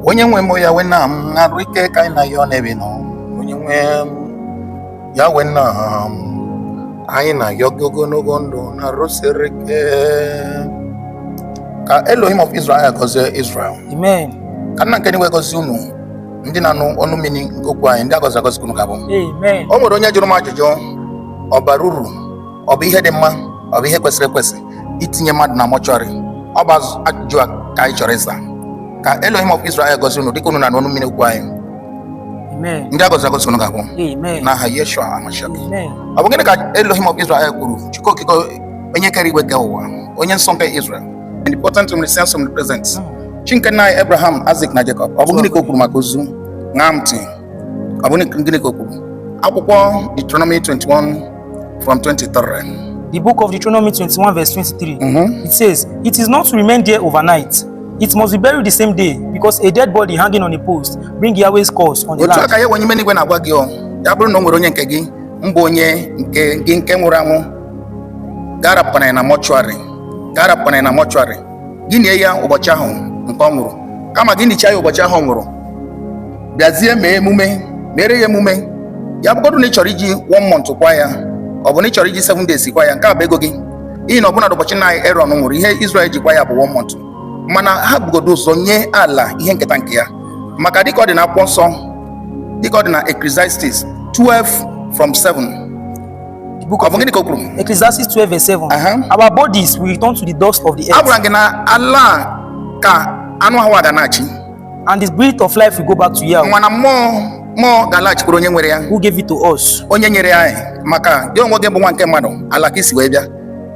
onye nwe m ya wena m arụ ike ka anyị na ya ọ na-ebi nọ onye nwe ya wena anyị na ya ogologo ndụ na arụsiri ike ka Elohim of Israel gọzie Israel. Amen. Ka nna nke niwe gọzie unu ndị na-anụ ọnụ mmiri nke okwu anyị ndị agọzi agọzi unu ga-abụ. Amen. O nwere onye jụrụ m ajụjụ ọ bara uru ọ bụ ihe dị mma ọ bụ ihe kwesịrị ekwesị itinye mmadụ na mortuary. Ọ bụ ajụjụ ka anyị chọrọ ịza. Ka Elohim of Israel gọzie unu dịka unu na ọnụ mmiri okwu anyị. Amen. Ndị agọzi agọzi unu ga-abụ. Amen. N'aha Yeshua Amashiach. Amen. Ọ bụ gịnị ka Elohim of Israel kwuru? Chukwu okike onye kere igwe nke ụwa, onye nsọ nke Israel, important in the sense of the present. Chineke nna anyị Abraham, Isaac na Jacob. Ọ bụ gịnị ka o kwuru maka ozu? Ṅaa ntị. Ọ bụ gịnị ka o kwuru? Akwụkwọ Deuteronomy 21 from 23. The book of Deuteronomy 21 verse 23. It says, "It is not to remain there overnight. It must be buried the same day, because a dead body hanging on a post bring Yahweh's curse on the Otu land." aka ya onye menigwe na-agwa gị ya bụrụ na o nwere onye nke gị mbụ onye nke gị nke nwụrụ anwụ garapụtara na mortuary gị nie ya ụbọchị ahụ nke ọ nwụrụ, kama gị nichaa ya ụbọchị ahụ ọ nwụrụ bịazie mee emume mere ya emume ya bụgodu na ị chọrọ iji 1 month kwa ya ọ bụ na ị chọrọ iji 7 days kwa ya, nke a bụ ego gị. Ihe na ọbụna ụbọchị na Aaron nwụrụ ihe Israel jikwa ya bụ 1 month, mana ha bugodo ụzọ nye ala ihe nketa nke ya, maka dịka ọ dị na akwụkwọ nsọ, dịka ọ dị na Ecclesiastes 12 from 7. The book of Ecclesiastes 12 verse 7. Our bodies will return to the dust of the earth, Agwara gị na ala ka anụ ahụ ga na-achị, and the breath of life will go back to Yahweh, mana mmụọ ga-alaghachikwuru onye nwere ya, who gave it to us. onye nyere ya anyị. Maka gị onwe gị bụ nwa nke mmadụ, ala ka isi wee bịa.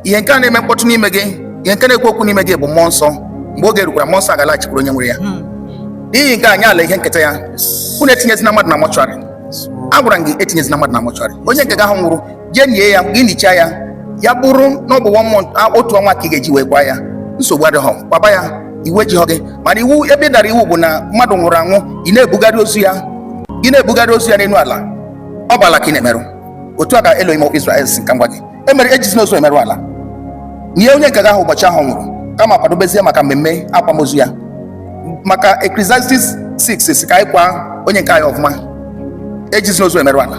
Ihe nke a na-eme mkpọtụ n'ime gị, ihe nke na-ekwu okwu n'ime gị bụ mmụọ nsọ. Mgbe oge rukwara, mmụọ nsọ ga-alaghachikwuru onye nwere ya. N'ihi nke anyị ala ihe nketa ya, unu etinyezina mmadụ na mortuary. Agwara m gị etinyezina mmadụ na mortuary. Onye nke gị ahụ nwụrụ, jee nie ya, gị nichaa ya, ya bụrụ na ọ bụ 1 month, otu ọnwa ka ị ga-eji wee kwa ya, nsogbu adịghị, kwaba ya, iwu ejighọ gị. Mana iwu ebe dara iwu bụ na mmadụ nwụrụ anwụ, ị na-ebugharị ozu ya n'elu ala, ọ bụ ala ka ị na-emerụ. Otu a ka Elohim of Israel si ka ngwa gị emere, ejizina ozu emerụ ala. Nye onye nke gị ahụ ụbọchị ahụ nwụrụ, kama kwadobezie maka mmemme akwamozu ya. Maka Ecclesiastes 6 si ka anyị kwa onye nke anyị ọfụma, ejizina ozu emerụ ala.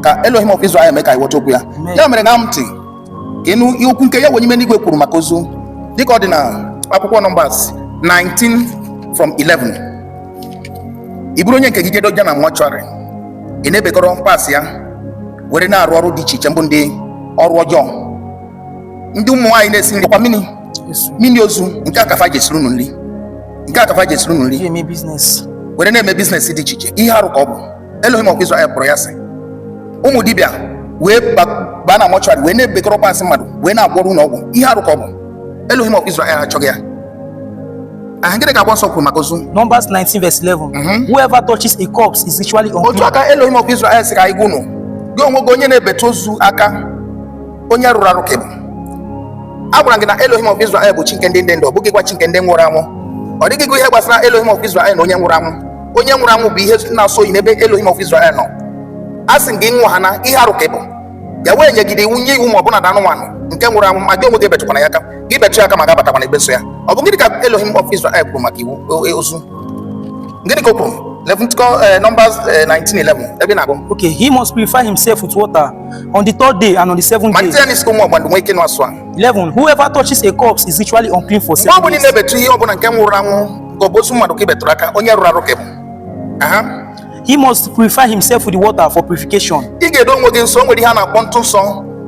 Ka Elohim of Israel mee ka anyị ghọta okwu ya. Ya mere ṅaa ntị ka ịnụ ihe okwu nke ya onye n'igwe kwuru maka ozu, dịka ọ dị na akwụkwọ Numbers 19 from 11. Ị bụrụ onye nke gị jedoja na mortuary, ị na-ebekọrọ pas ya were na-arụ ọrụ dị iche iche, mbụ ndị ọrụ ọjọọ, ndị ụmụ nwaanyị na-esi nri kwa mini ozu, nke akafa jesiri unu nri, were na-eme biznes dị iche iche. Ihe arụ ka ọ bụ. Elohim of Israel kpọrọ ya sị, ụmụ dibịa wee baa na mortuary wee na-ebekọrọ pas mmadụ wee na-agwọrọ ụlọ ọgwụ. Ihe arụ ka ọ bụ. Elohim of Israel achọghị ya. Gịnị ka akwụkwọ nsọ kwuru maka ozu? Numbers 19 verse 11. Whoever touches a corpse is ritually unclean. Otu aka Elohim of Israel sị ka anyị gwa unu, gị onwe gị onye na-ebeta ozu aka, onye rụrụ arụ ka bụ. Agwara gị na Elohim of Israel bụ chi nke ndị ndụ, ọ bụghị gwa chi nke ndị nwụrụ anwụ. Ọ dịghị ihe gbasara Elohim of Israel na onye nwụrụ anwụ. Onye nwụrụ anwụ bụ ihe na-asọghị n'ebe Elohim of Israel nọ. A sị gị nwa ha na ihe arụ ka bụ, ya wee nyegide iwu nye iwu ma ọ bụla na anụmanụ nke nwụrụ anwụ, ma gị onwe gị ebetụkwana ya aka, gị betụ ya aka ma ga-abatakwana ebe so ya. Ọ bụ gịnị ka Elohim of Israel kwuru maka iwu ozu? Gịnị ka o kwuru? Numbers 19:11. Ebe na-agụ. Okay, he must purify himself with water on the 3rd day and on the 7th day. 11. Whoever touches a corpse is ritually unclean for 7 days. Ọ bụ na-ebetu ihe ọ bụla nke nwụrụ anwụ ka ọ bụ ozu mmadụ ka ibetụrụ aka, onye rụrụ arụ ka bụ. He must purify himself with the water for purification. Ị ga-edo onwe gị nsọ. O nwere ihe a na-akpọ ntụ nsọ,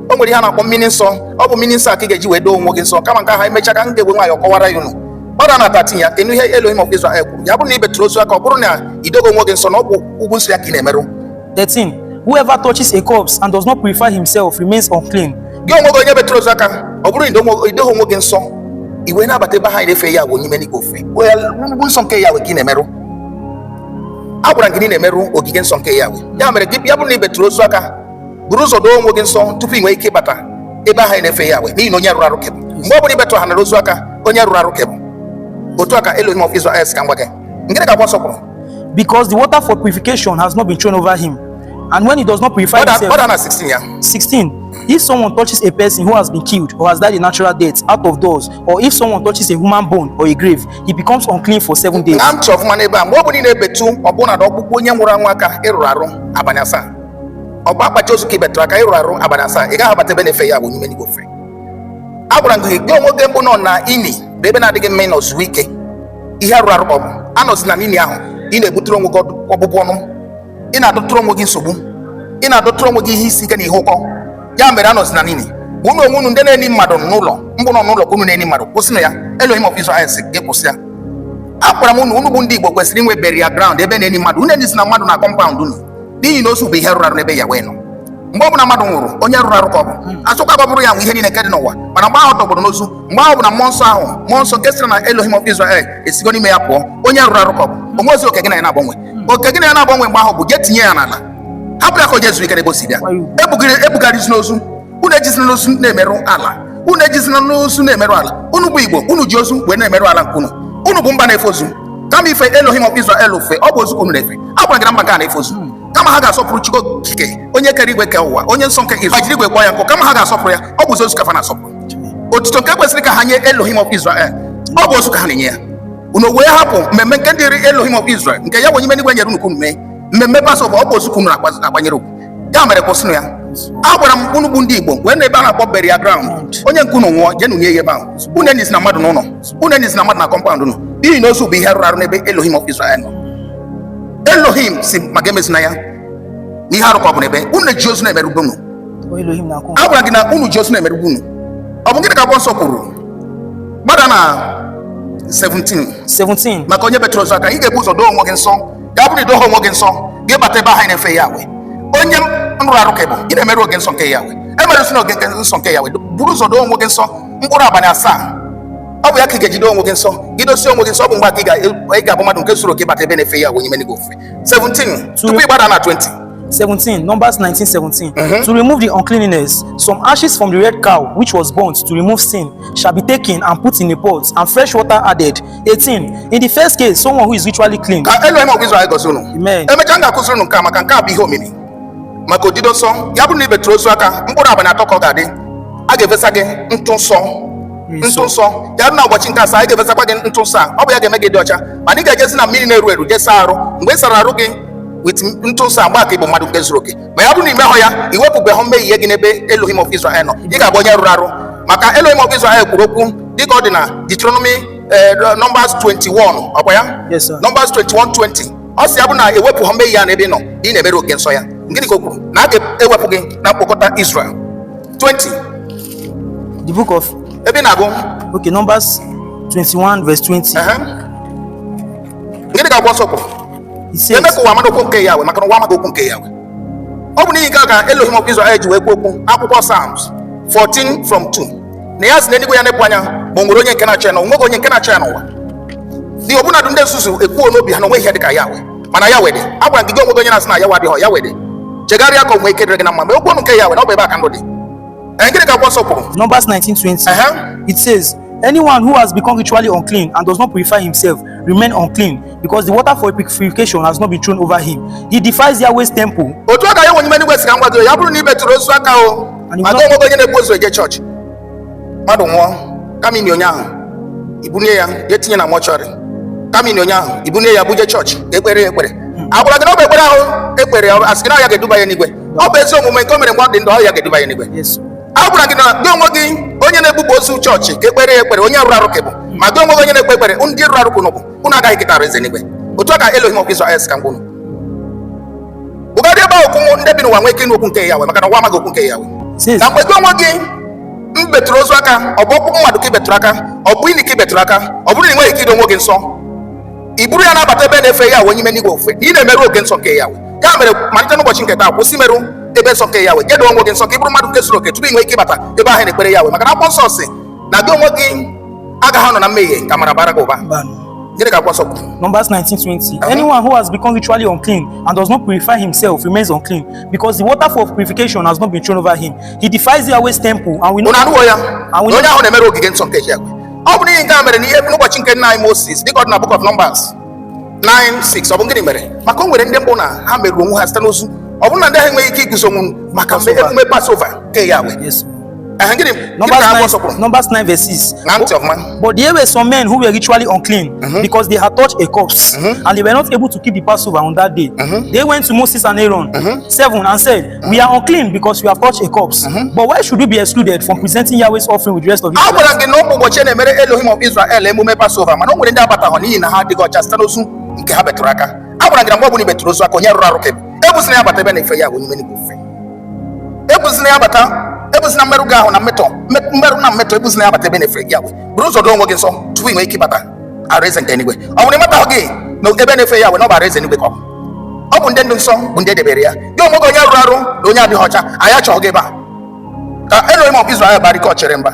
o nwere ihe a na-akpọ mmiri nsọ. Ọ bụ mmiri nsọ a ka ị ga-eji wee doo onwe gị nsọ, kama nke ahụ emechaa ka m ga-egwe nwaanyị ọkọwara ya unu. Ọ da na 13 ya, kedu ihe Elohim of Israel kwuru? Ya bụrụ na ị betụrụ ozu aka, ọ bụrụ na idogo onwe gị nsọ, na ọ bụ ugwu nsọ ya ka ị na-emerụ. 13. Whoever touches a corpse and does not purify himself remains unclean. Gị onwe gị onye betụrụ ozu aka, ọ bụrụ na idogo onwe gị nsọ, iwe na-abata ebe ha na-efe ya bụ n'ime n'igwe ofe, ugwu nsọ nke ya ka ị na-emerụ. Agwara gị na ị na-emerụ ogige nsọ nke ya. Ya mere gị ya bụrụ na ị betụrụ ozu aka, buru ụzọ doo onwe gị nsọ tupu ị nwee ike ịbata ebe ahụ na-efe ya, n'ihi na onye rụrụ arụ kebụ. Mgbe ọ bụla ị betụ ha na ozu aka, onye rụrụ arụ kebụ. Otu aka Elohim of Israel ka ngwa gị. Ngịnị ka akwụkwọ nsọ kwuru? Because the water for purification has not been thrown over him, and when he does not purify himself. Ọ da na 16 ya. 16. If someone touches a person who has been killed or has died a natural death out of doors, or if someone touches a human bone or a grave, he becomes unclean for 7 days. I'm tough man ebe a mgbe ọ bụ niile ebetu ọbụna na ọkpụkpụ onye nwụrụ anwụ aka ịrụrụ arụ abalị asaa. Ọgba akpachi ozu ka ibetụrụ aka ịrụrụ arụ abalị asaa, ị gaghị abata ebe na-efe ya bụ n'ime n'igwe ofe. A gwara gị gị onwe gị mbụ nọ na ini bụ ebe na-adịghị mma ịnọ zuo ike. Ihe rụrụ arụ ọ bụ anọzi na nini ahụ ị na-ebutere onwe gị ọbụbụ ọnụ, ị na-adọtụrụ onwe gị nsogbu, ị na-adọtụrụ onwe gị ihe isi ike na ihe ụkọ. Ya mere anọzi na nini bụ ụnụ onwe unu ndị na-eni mmadụ n'ụlọ mbụ nọ n'ụlọ ka unu na-eni mmadụ kwụsịnụ ya. Elohim of Israel sị gị kwụsị ya. Akwara m unu bụ ndị Igbo kwesịrị inwe burial ground ebe na-eni mmadụ. Unu enisi na mmadụ na compound unu n'ihi na ozu bụ ihe rụrụ arụ n'ebe ya wee nọ. Mgbe ọbụla mmadụ nwụrụ onye rụrụ arụ ka ọ bụ asụkwa bụrụ ya nwe ihe niile nke dị n'ụwa, mana mgbe ahụ tọgbọrọ n'ozu, mgbe ahụ bụ na mmụọ nsọ nke sịrị na Elohim of Israel esigo n'ime ya pụọ, onye rụrụ arụ ka ọ bụ. Onwe ozi oke gị na ya na-agbanwe, oke gị na ya na-agbanwe mgbe ahụ bụ jee tinye ya n'ala, hapụ ya ka o jee zuru ike n'ebe o si bịa. Ebugharịzi n'ozu, unu ejizina n'ozu na-emerụ ala, unu ejizina n'ozu na-emerụ ala. Unu bụ Igbo, unu ji ozu wee na-emerụ ala nke unu bụ mba na-efe ozu. Kama ife Elohim of Israel ofe, ọ bụ ozu ka unu na-efe. Agwara gị na mba ka na-efe ozu. Kama ha ga-asọpụrụ Chukwu okike, onye kere igwe ke ụwa, onye nsọ nke Israel, jiri igwe kpọọ ya nkụ. Kama ha ga-asọpụrụ ya, ọ bụ ozu ka fa na-asọpụrụ. Otuto nke kwesịrị ka ha nye Elohim of Israel, ọ bụ ozu ka ha na-enye ya. Unu wee hapụ mmemme nke dịrị Elohim of Israel, nke ya wenye n'igwe nyere unu ka unu mee. Mmemme Passover, ọ bụ ozu ka unu na-agbanyere ugwu. Ya mere kwụsịnụ ya. Agwara m unu bụ ndị Igbo wee na ebe a na-akpọ burial ground, onye nke unu nwụọ jee nye ya ebe ahụ. Unu enisi na mmadụ n'ụlọ, unu enisi na mmadụ na compound unu, n'ihi na ozu bụ ihe rụrụ arụ n'ebe Elohim of Israel nọ. Elohim si maka emezina ya n'ihe arụ ka ọ bụ n'ebe unu ji ozu na-emerugbu unu. A gwara gị na unu ji ozu na-emerugbu unu. Ọ bụ gịnị ka akwụkwọ nsọ kwuru? Gbada na 17 maka onye betụrụ ozu aka, ị ga-ebu ụzọ doo onwe gị nsọ. Ga bụrụ idoho onwe gị nsọ, gị bata ebe ahụ anyị na-efe ya wee. Onye nrụrụ arụ ka ị bụ, ị na-emerụ oge nsọ nke ya wee. Emerụsi na oge nsọ nke ya wee, buru ụzọ doo onwe gị nsọ mkpụrụ abalị asaa. Ọ bụ ya ka ị ga-eji doo onwe gị nsọ, gị dosie onwe gị nsọ. Ọ bụ mgbe ị ga-abụ mmadụ nke zuru oke bata ebe na-efe ya wee n'ime n'igwe ofufe. 17 tupu ị gbada na 20. 17, Numbers 19:17. To remove the uncleanness, some ashes from the red cow which was burnt to remove sin shall be taken and put in a pot, and fresh water added. 18, in the first case, someone who is ritually clean. Elohim of Israel gosi unu. Amen. Emecha ga-akụziri unu nke a maka nke a bụ ihe omimi maka odido nsọ. Ya bụrụ na ibetụrụ ozu aka mkpụrụ abalị atọ ka ọ ga-adị, a ga-efesa gị ntụ nsọ. Ya bụ na ụbọchị nke asaa a ga-efesakwa gị ntụ nsọ a. Ọ bụ ya ga-eme gị dị ọcha, mana ị ga-ejezi na mmiri na-eru eru jee saa arụ. Mgbe ị sara arụ gị with ntụ nsọ agba ka ịbụ mmadụ nke zuru oke. Ma ya bụrụ na imehọ ya, iwepụgbe hụ mmehie ihe gị n'ebe Elohim of Israel nọ, ị ga-abụ onye rụrụ arụ. Maka Elohim of Israel kwuru okwu dịka ọ dị na Deuteronomy Numbers 21, ọkwa ya? Yes, sir. Numbers 21:20. Ọ sị ya bụ na ewepụ ha mmehie ya n'ebe ị nọ, ị na-emere oke nsọ ya. Gịnị ka o kwuru? Na a ga-ewepụ gị na mkpokọta Israel. 20. The book of Ebe ị na-agụ? Okay, Numbers 21:20. Gịnị ka akwụkwọ nsọ kwuru? It says, Eme ka ụwa amara okwu nke ya wee, maka na ụwa amaghị okwu nke ya wee. Ọ bụ n'ihi nke a ka Elohim of Israel ji wee kwuo okwu akwụkwọ Psalms 14:2 na ya si na eluigwe ya na-epu anya ma o nwere onye nke na-achị ya, na onweghị onye nke na-achị ya n'ụwa. Dị ọbụnadụ ndị nzuzu ekwuo n'obi ha na onwe ihe dị ka ya wee, mana ya wede. A gwara gị gị onwe onye na-asị na ya wadịghọ ya wede. Chegharịa ka o nwee ike dịrị gị na mma, ma okwu nke ya wee, na ọ bụ ebe aka ndụ dị. Gịnị ka akwụkwọ nsọ kwuru? Numbers 19:20. It says, anyone who has become ritually unclean and does not purify himself remain unclean, because the water for purification has not been thrown over him. He defies Yahweh's temple. Otu aka ya onye n'igwe si ka ngwa gị, ya bụrụ na ibetụrụ ozu aka o, maka onwe onye na-ebu ozu eje chọọchị, mmadụ nwụọ, kama ini onye ahụ ibunye ya ya tinye na mortuary. Kama ini onye ahụ ibunye ya buje chọọchị ka ekpere ya ekpere. Agwara gị na ọ bụ ekpere ahụ ekpere asị gị na ya ga-eduba ya n'igwe. Ọ bụ ezi omume nke o mere mgbe ọ dị ndụ, ọ ya ga-eduba ya n'igwe. A gwara gị na gị onwe gị onye na-ebuba ozu chọọchị ka ekpere ya ekpere, onye rụrụ arụ ka bụ, ma gị onwe gị onye na-ekpe ekpere, ndị rụrụ arụ kwunu bụ unu agaghị kịta arụ eze n'igwe. Otu a ka Elohim of Israel ka ngwunu bụgadị ebe ahụ okwu ndị bi n'ụwa nwee ike ịnụ okwu nke ya wee, maka na ụwa amaghị okwu nke ya wee. Na mgbe gị onwe gị mbetụrụ ozu aka, ọ bụ ọkpụkpụ mmadụ ka ibetụrụ aka, ọ bụ ini ka ibetụrụ aka, ọ bụrụ na ị nweghị ike ido onwe gị nsọ, i buru ya na-abata ebe na-efe ya wee n'ime n'igwe ofufe, na ị na-emerụ oge nsọ nke ya wee. Ya mere malite n'ụbọchị nke taa kwụsị merụ ebe nsọ nke ya wee, jedo onwe gị nsọ ka ị bụrụ mmadụ nke zuru oke tupu ị nwee ike ịbata ebe ahụ na-ekpere ya wee, maka na akwụkwọ nsọ si na gị onwe gị agaghị anọ na mmehie ka amara bara gị ụba. Gịnị ka akwụkwọ nsọ kwuru? Numbers 19:20. Anyone who has become ritually unclean and does not purify himself remains unclean, because the water for purification has not been thrown over him. He defies Yahweh's temple, and we know ya onye ahụ na-emere ogige nsọ nke ya wee. Ọ bụ n'ihi nke a mere n'ihe n'ụbọchị nke nna anyị Moses, dịka ọ dị na book of Numbers 9:6. Ọ bụ gịnị mere? Maka o nwere ndị mbụ na ha merụrụ onwe ha site n'ozu ọ bụrụ na ndị ahụ enweghị ike iguzo maka emume Passover nke Yahweh. Yes. Numbers 9 verses. But there were some men who were ritually unclean because they had touched a corpse and they were not able to keep the Passover on that day. They went to Moses and Aaron 7 and said, we are unclean because we have touched a corpse. But why should we be excluded from presenting Yahweh's offering with the rest of Israel? Elohim of Israel emume Passover mana o nwere ndị abata hụ n'ihi na ha adịghị ọcha site n'ozu nke ha betụrụ aka. Agwara gị na mgbe ọ bụla i betụrụ ozu aka onye rụrụ arụ ka ebuzina ya bata ebe na-efe ya onye menigwe ofe. Ebuzina ya bata ebuzina mmerụ gị ahụ na mmetọ ebuzina ya bata ebe na-efe ya bụrụ ụzọ doo onwe gị nsọ tupu i nwee ike ịbata alaeze nke eluigwe. Ọ bụrụ ịmata gị na ebe na-efe ya na ọ bụ alaeze eluigwe ka ọ bụ ndị ndụ nsọ bụ ndị edebere ya. Gị onwe gị onye rụrụ arụ na onye adịghị ọcha anyị achọghị gị ebe a ka Elohim of Israel barịka ọchịrị mba.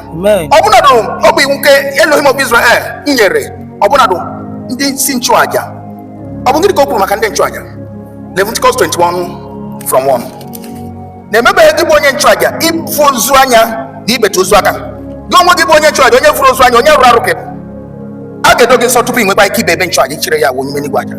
Ọbụnadụ ọ bụ iwu nke Elohim of Israel nyere ọbụnadụ ndị isi nchụaja. Ọ bụ gịnị ka o kwuru maka ndị nchụaja? Leviticus 21 from 1. Na-emebeghị gị bụ onye nchụaja ịfụ ozu anya na ibeta ozu aka. Gị onwe gị bụ onye nchụaja onye fụrụ ozu anya onye rụrụ arụ ka a ga-edo gị nsọ tupu ị nwekwa ike ibe ebe nchụaja ichere ya onye menigwe aja.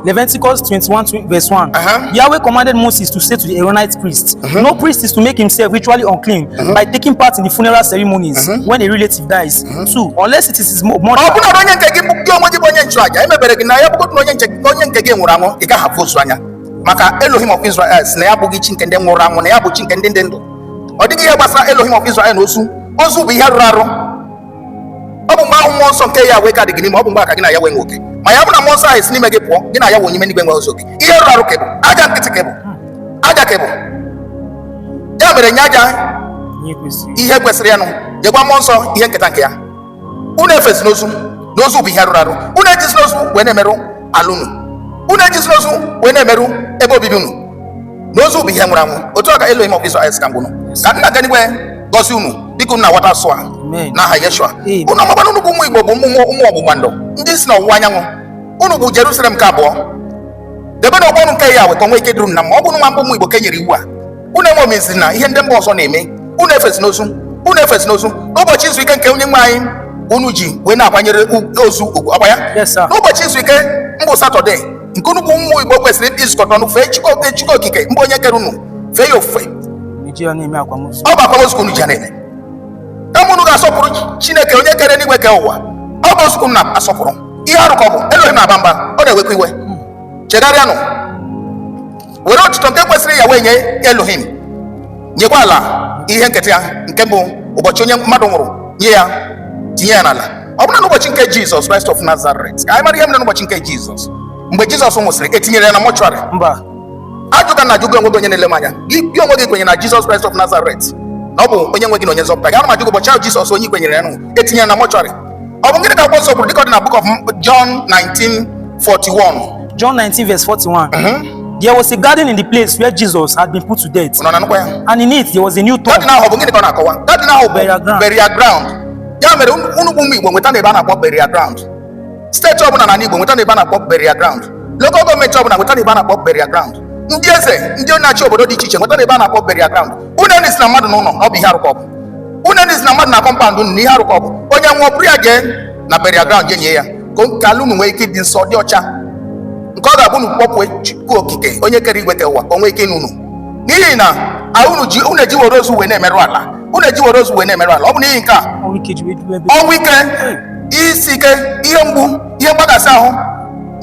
Leviticus 21 verse 1. Yahweh commanded Moses to say to the Aaronite priest, no priest is to make himself ritually unclean by taking part in the funeral ceremonies when a relative dies. 2. Unless it is his mother. Maka Elohim of Israel na ya bụghị chi nke ndị nwụrụ anwụ na ya bụ chi nke ndị ndụ. Ọ dịghị ihe gbasara Elohim of Israel na ozu bụ ihe rụrụ arụ. Ọ bụ mgbe ahụ mmụọ nsọ nke ya wee ka dị gị n'ime ọ bụ mgbe aka gị na ya wee nwe oke. Ma ya bụ na mmụọ nsọ ahụ si n'ime gị pụọ gị na ya wee onye menigwe nwe ozu gị. Ihe rụrụ arụ kebụ aja nkịtị kebụ aja kebụ. Ya mere nye aja ihe kwesịrị ya nụ nyekwa mmụọ nsọ ihe nketa nke ya. Unu efesi n'ozu na ozu bụ ihe rụrụ arụ. Unu ejisi n'ozu wee na-emerụ ala unu. Unu ejisi n'ozu wee na-emerụ ebe obibi unu. N'ozu bụ ihe nwụrụ anwụ. Otu aka Elohim of Israel ka mgbunu ka nna gị n'igwe gọzie unu dịka unu na-aghọta asụ a n'aha Yeshua. Unu ọgbakwana unu bụ ụmụ Igbo bụ ụmụ ọgbụgba ndụ ndị si n'ọwụwa anyanwụ. Unu bụ Jerusalem nke abụọ. Debe na ọgbọnụ nke ya weta onwe ike duru na ma ọ bụ nwa mbụ ụmụ Igbo ke nyere iwu a. Unu enwe omenzi na ihe ndị mba ọzọ na-eme. Unu efesi n'ozu n'ụbọchị izu ike nke onye nwe anyị unu ji wee na-akwanyere ozu ugwu ọgba ya. N'ụbọchị izu ike mbụ Satọde nke unu bụ ụmụ Igbo kwesịrị ịzụkọta ọnụ fee Chukwu okike mgbe onye kere unu fee ya ofufe. Ọ bụ akwamozu unu ji na-eme. Kama unu ga-asọpụrụ Chineke onye kere n'igwe ke ụwa. Ọ bụ ozu unu na-asọpụrụ. Ihe arụ ka ọ bụ Elohim na-aba mba ọ na-ewekwa iwe. Chegharịanụ were ọtụtụ nke kwesịrị ya wee nye Elohim nyekwa ala ihe nketa ya nke mbụ ụbọchị onye mmadụ nwụrụ nye ya tinye ya n'ala. Ọ bụrụ na n'ụbọchị nke Jizọs Christ of Nazareth ka anyị mara ihe mere n'ụbọchị nke Jizọs mgbe Jizọs nwụsịrị etinyere ya na mortuary. Ajụga na ajụgo onwe gị onye na-ele m anya gị onwe gị kwenyere na Jizọs Christ of Nazareth na ọ bụ onye nwe gị na onye nzọpụta gị. Ana m ajụgo ụbọchị ahụ Jizọs onye kwenyere ya etinyere na mortuary. Ọ bụ gịnị ka akwụkwọ nsọ kwuru dịka ọ dị na book of John 19:41. John 19 verse 41. There was a garden in the place where Jesus had been put to death, and in it there was a new tomb. Burial ground. Ya mere unu bụ ụmụ Igbo nweta na ebe a na-akpọ burial ground. Steeti ọbụla na Igbo nweta na ebe a na-akpọ burial ground. Local gọọmenti ọbụla nweta na ebe a na-akpọ burial ground. Ndị eze ndị na-achị obodo dị iche iche nweta na ebe a na-akpọ burial ground. Unu esi na mmadụ n'ụlọ ọ bụ ihe arụkọ bụ. Unu esi na mmadụ na kọmpand unu na ihe arụkọ bụ. Onye nwụọ buru ya jee na burial ground nye ya ka ala unu nwee ike dị nsọ dị ọcha. Nke ọ ga-abụ unu kpọpụ Chukwu okike onye kere igwe ka ụwa ka o nwee ike n'unu. N'ihi na unu eji were ozu wee na-emerụ ala. Unu eji were ozu wee na-emerụ ala. Ọ bụ n'ihi nke a ọnwụ ike isi ike ihe mgbu ihe mgbakasị ahụ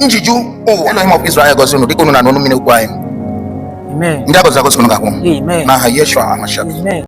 njiju ụwa. Elohim of Israel gọzie unu dịka unu na n'ọnụ mmiri okwu anyị. Ndị agọzi agọzi unu ga-akwụ n'aha Yeshua Amashiach.